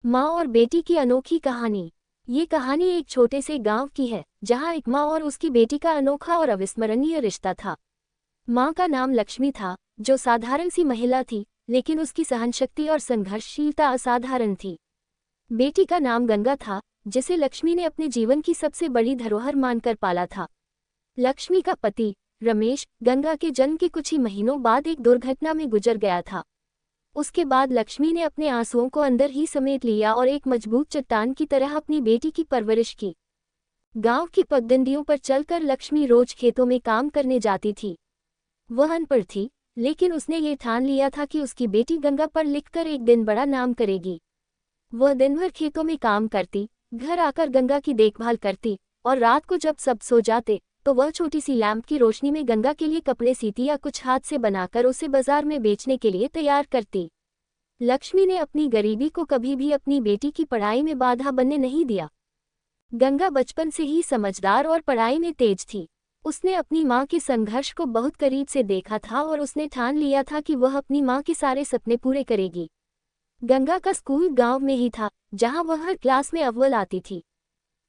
माँ और बेटी की अनोखी कहानी। ये कहानी एक छोटे से गांव की है जहां एक माँ और उसकी बेटी का अनोखा और अविस्मरणीय रिश्ता था। माँ का नाम लक्ष्मी था, जो साधारण सी महिला थी, लेकिन उसकी सहनशक्ति और संघर्षशीलता असाधारण थी। बेटी का नाम गंगा था, जिसे लक्ष्मी ने अपने जीवन की सबसे बड़ी धरोहर मानकर पाला था। लक्ष्मी का पति रमेश गंगा के जन्म के कुछ ही महीनों बाद एक दुर्घटना में गुजर गया था। उसके बाद लक्ष्मी ने अपने आंसुओं को अंदर ही समेट लिया और एक मजबूत चट्टान की तरह अपनी बेटी की परवरिश की। गांव की पगडंडियों पर चलकर लक्ष्मी रोज खेतों में काम करने जाती थी। वह अनपढ़ थी, लेकिन उसने ये ठान लिया था कि उसकी बेटी गंगा पढ़ लिखकर एक दिन बड़ा नाम करेगी। वह दिन भर खेतों में काम करती, घर आकर गंगा की देखभाल करती, और रात को जब सब सो जाते तो वह छोटी सी लैंप की रोशनी में गंगा के लिए कपड़े सीती या कुछ हाथ से बनाकर उसे बाजार में बेचने के लिए तैयार करती। लक्ष्मी ने अपनी गरीबी को कभी भी अपनी बेटी की पढ़ाई में बाधा बनने नहीं दिया। गंगा बचपन से ही समझदार और पढ़ाई में तेज थी। उसने अपनी माँ के संघर्ष को बहुत करीब से देखा था और उसने ठान लिया था कि वह अपनी माँ के सारे सपने पूरे करेगी। गंगा का स्कूल गांव में ही था, जहां वह हर क्लास में अव्वल आती थी।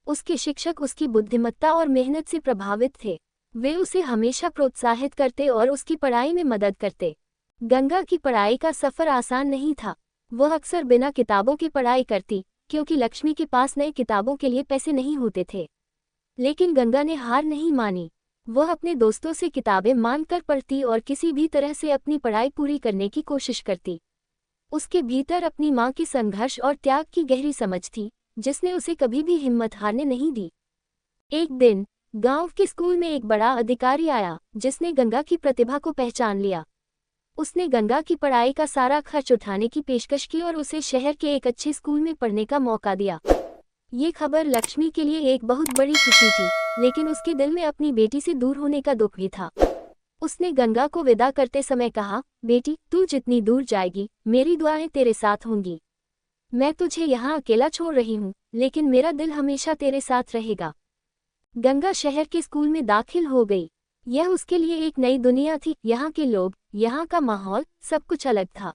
उसके शिक्षक उसकी बुद्धिमत्ता और मेहनत से प्रभावित थे। वे उसे हमेशा प्रोत्साहित करते और उसकी पढ़ाई में मदद करते। गंगा की पढ़ाई का सफ़र आसान नहीं था। वह अक्सर बिना किताबों की पढ़ाई करती, क्योंकि लक्ष्मी के पास नई किताबों के लिए पैसे नहीं होते थे। लेकिन गंगा ने हार नहीं मानी। वह अपने दोस्तों से किताबें मांगकर पढ़ती और किसी भी तरह से अपनी पढ़ाई पूरी करने की कोशिश करती। उसके भीतर अपनी माँ के संघर्ष और त्याग की गहरी समझ थी, जिसने उसे कभी भी हिम्मत हारने नहीं दी। एक दिन गांव के स्कूल में एक बड़ा अधिकारी आया, जिसने गंगा की प्रतिभा को पहचान लिया। उसने गंगा की पढ़ाई का सारा खर्च उठाने की पेशकश की और उसे शहर के एक अच्छे स्कूल में पढ़ने का मौका दिया। ये खबर लक्ष्मी के लिए एक बहुत बड़ी खुशी थी, लेकिन उसके दिल में अपनी बेटी से दूर होने का दुख भी था। उसने गंगा को विदा करते समय कहा, बेटी, तू जितनी दूर जाएगी, मेरी दुआएं तेरे साथ होंगी। मैं तुझे यहाँ अकेला छोड़ रही हूँ, लेकिन मेरा दिल हमेशा तेरे साथ रहेगा। गंगा शहर के स्कूल में दाखिल हो गई। यह उसके लिए एक नई दुनिया थी। यहाँ के लोग, यहाँ का माहौल, सब कुछ अलग था।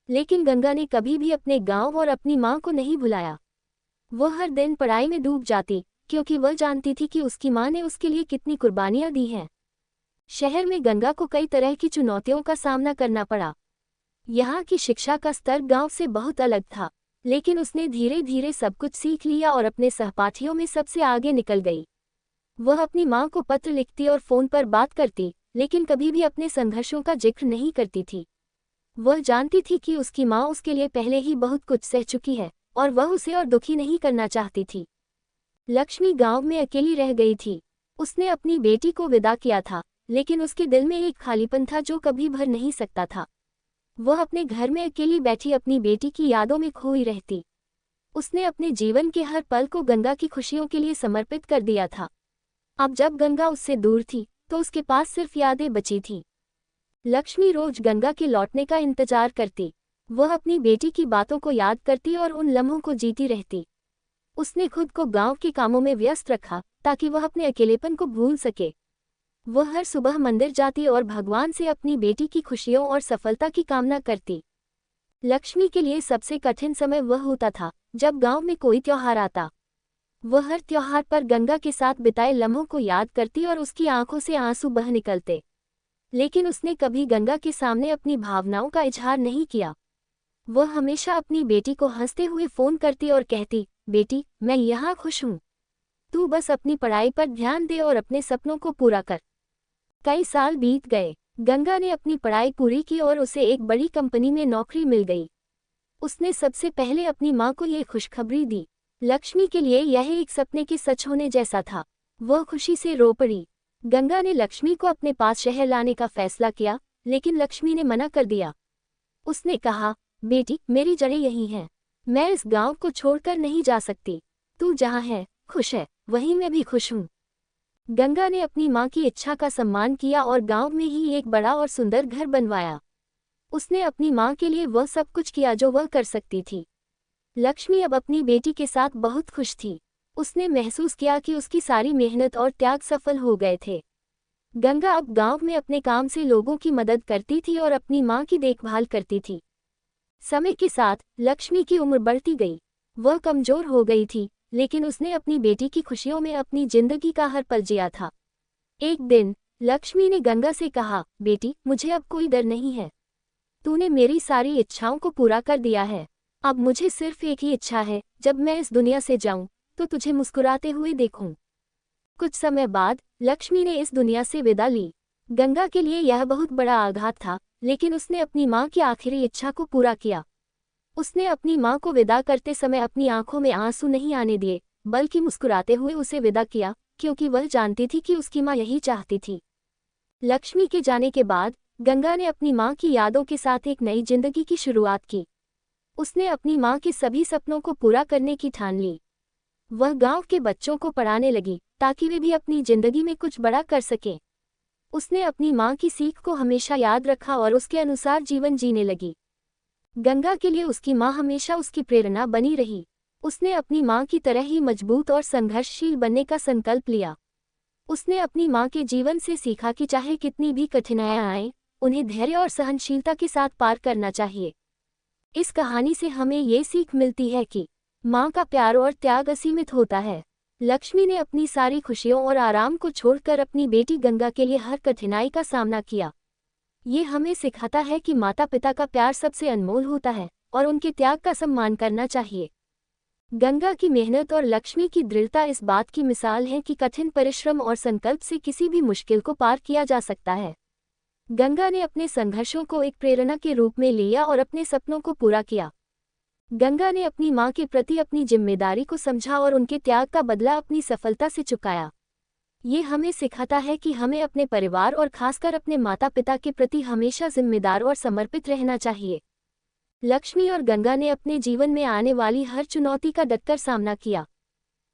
लेकिन गंगा ने कभी भी अपने गांव और अपनी माँ को नहीं भुलाया। वह हर दिन पढ़ाई में डूब जाती, क्योंकि वह जानती थी कि उसकी माँ ने उसके लिए कितनी कुर्बानियाँ दी हैं। शहर में गंगा को कई तरह की चुनौतियों का सामना करना पड़ा। यहाँ की शिक्षा का स्तर गांव से बहुत अलग था, लेकिन उसने धीरे धीरे सब कुछ सीख लिया और अपने सहपाठियों में सबसे आगे निकल गई। वह अपनी माँ को पत्र लिखती और फ़ोन पर बात करती, लेकिन कभी भी अपने संघर्षों का जिक्र नहीं करती थी। वह जानती थी कि उसकी माँ उसके लिए पहले ही बहुत कुछ सह चुकी है, और वह उसे और दुखी नहीं करना चाहती थी। लक्ष्मी गांव में अकेली रह गई थी। उसने अपनी बेटी को विदा किया था, लेकिन उसके दिल में एक खालीपन था जो कभी भर नहीं सकता था। वह अपने घर में अकेली बैठी अपनी बेटी की यादों में खोई रहती। उसने अपने जीवन के हर पल को गंगा की खुशियों के लिए समर्पित कर दिया था। अब जब गंगा उससे दूर थी, तो उसके पास सिर्फ यादें बची थीं। लक्ष्मी रोज गंगा के लौटने का इंतजार करती। वह अपनी बेटी की बातों को याद करती और उन लम्हों को जीती रहती। उसने खुद को गांव के कामों में व्यस्त रखा, ताकि वह अपने अकेलेपन को भूल सके। वह हर सुबह मंदिर जाती और भगवान से अपनी बेटी की खुशियों और सफलता की कामना करती। लक्ष्मी के लिए सबसे कठिन समय वह होता था जब गांव में कोई त्योहार आता। वह हर त्योहार पर गंगा के साथ बिताए लम्हों को याद करती और उसकी आंखों से आंसू बह निकलते। लेकिन उसने कभी गंगा के सामने अपनी भावनाओं का इजहार नहीं किया। वह हमेशा अपनी बेटी को हंसते हुए फ़ोन करती और कहती, बेटी, मैं यहाँ खुश हूँ। तू बस अपनी पढ़ाई पर ध्यान दे और अपने सपनों को पूरा कर। कई साल बीत गए। गंगा ने अपनी पढ़ाई पूरी की और उसे एक बड़ी कंपनी में नौकरी मिल गई। उसने सबसे पहले अपनी माँ को ये खुशखबरी दी। लक्ष्मी के लिए यह एक सपने के सच होने जैसा था। वह खुशी से रो पड़ी। गंगा ने लक्ष्मी को अपने पास शहर लाने का फैसला किया, लेकिन लक्ष्मी ने मना कर दिया। उसने कहा, बेटी, मेरी जड़ें यहीं हैं। मैं इस गांव को छोड़कर नहीं जा सकती। तू जहाँ है, खुश है, वहीं मैं भी खुश हूँ। गंगा ने अपनी माँ की इच्छा का सम्मान किया और गांव में ही एक बड़ा और सुंदर घर बनवाया। उसने अपनी माँ के लिए वह सब कुछ किया जो वह कर सकती थी। लक्ष्मी अब अपनी बेटी के साथ बहुत खुश थी। उसने महसूस किया कि उसकी सारी मेहनत और त्याग सफल हो गए थे। गंगा अब गांव में अपने काम से लोगों की मदद करती थी और अपनी माँ की देखभाल करती थी। समय के साथ लक्ष्मी की उम्र बढ़ती गई। वह कमजोर हो गई थी, लेकिन उसने अपनी बेटी की खुशियों में अपनी जिंदगी का हर पल जिया था। एक दिन लक्ष्मी ने गंगा से कहा, बेटी, मुझे अब कोई डर नहीं है। तूने मेरी सारी इच्छाओं को पूरा कर दिया है। अब मुझे सिर्फ एक ही इच्छा है, जब मैं इस दुनिया से जाऊं तो तुझे मुस्कुराते हुए देखूं। कुछ समय बाद लक्ष्मी ने इस दुनिया से विदा ली। गंगा के लिए यह बहुत बड़ा आघात था, लेकिन उसने अपनी मां की आखिरी इच्छा को पूरा किया। उसने अपनी मां को विदा करते समय अपनी आंखों में आंसू नहीं आने दिए, बल्कि मुस्कुराते हुए उसे विदा किया, क्योंकि वह जानती थी कि उसकी मां यही चाहती थी। लक्ष्मी के जाने के बाद गंगा ने अपनी मां की यादों के साथ एक नई जिंदगी की शुरुआत की। उसने अपनी मां के सभी सपनों को पूरा करने की ठान ली। वह गांव के बच्चों को पढ़ाने लगी, ताकि वे भी अपनी जिंदगी में कुछ बड़ा कर सकें। उसने अपनी मां की सीख को हमेशा याद रखा और उसके अनुसार जीवन जीने लगी। गंगा के लिए उसकी मां हमेशा उसकी प्रेरणा बनी रही। उसने अपनी मां की तरह ही मजबूत और संघर्षशील बनने का संकल्प लिया। उसने अपनी मां के जीवन से सीखा कि चाहे कितनी भी कठिनाइयां आएं, उन्हें धैर्य और सहनशीलता के साथ पार करना चाहिए। इस कहानी से हमें ये सीख मिलती है कि मां का प्यार और त्याग असीमित होता है। लक्ष्मी ने अपनी सारी खुशियों और आराम को छोड़कर अपनी बेटी गंगा के लिए हर कठिनाई का सामना किया। ये हमें सिखाता है कि माता पिता का प्यार सबसे अनमोल होता है और उनके त्याग का सम्मान करना चाहिए। गंगा की मेहनत और लक्ष्मी की दृढ़ता इस बात की मिसाल है कि कठिन परिश्रम और संकल्प से किसी भी मुश्किल को पार किया जा सकता है। गंगा ने अपने संघर्षों को एक प्रेरणा के रूप में लिया और अपने सपनों को पूरा किया। गंगा ने अपनी मां के प्रति अपनी जिम्मेदारी को समझा और उनके त्याग का बदला अपनी सफलता से चुकाया। ये हमें सिखाता है कि हमें अपने परिवार और खासकर अपने माता पिता के प्रति हमेशा जिम्मेदार और समर्पित रहना चाहिए। लक्ष्मी और गंगा ने अपने जीवन में आने वाली हर चुनौती का डटकर सामना किया।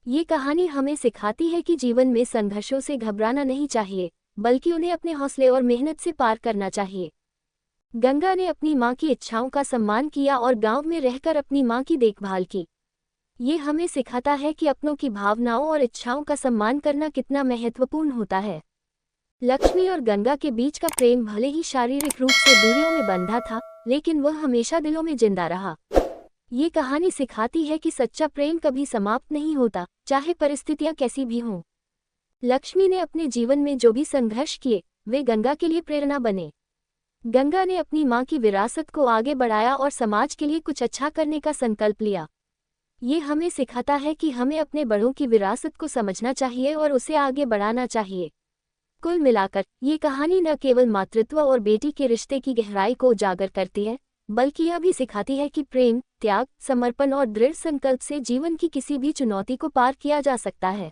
ये कहानी हमें सिखाती है कि जीवन में संघर्षों से घबराना नहीं चाहिए, बल्कि उन्हें अपने हौसले और मेहनत से पार करना चाहिए। गंगा ने अपनी मां की इच्छाओं का सम्मान किया और गांव में रहकर अपनी मां की देखभाल की। ये हमें सिखाता है कि अपनों की भावनाओं और इच्छाओं का सम्मान करना कितना महत्वपूर्ण होता है। लक्ष्मी और गंगा के बीच का प्रेम भले ही शारीरिक रूप से दूरियों में बंधा था, लेकिन वह हमेशा दिलों में जिंदा रहा। ये कहानी सिखाती है कि सच्चा प्रेम कभी समाप्त नहीं होता, चाहे परिस्थितियां कैसी भी हों। लक्ष्मी ने अपने जीवन में जो भी संघर्ष किए, वे गंगा के लिए प्रेरणा बने। गंगा ने अपनी मां की विरासत को आगे बढ़ाया और समाज के लिए कुछ अच्छा करने का संकल्प लिया। ये हमें सिखाता है कि हमें अपने बड़ों की विरासत को समझना चाहिए और उसे आगे बढ़ाना चाहिए। कुल मिलाकर ये कहानी न केवल मातृत्व और बेटी के रिश्ते की गहराई को उजागर करती है, बल्कि यह भी सिखाती है कि प्रेम, त्याग, समर्पण और दृढ़ संकल्प से जीवन की किसी भी चुनौती को पार किया जा सकता है।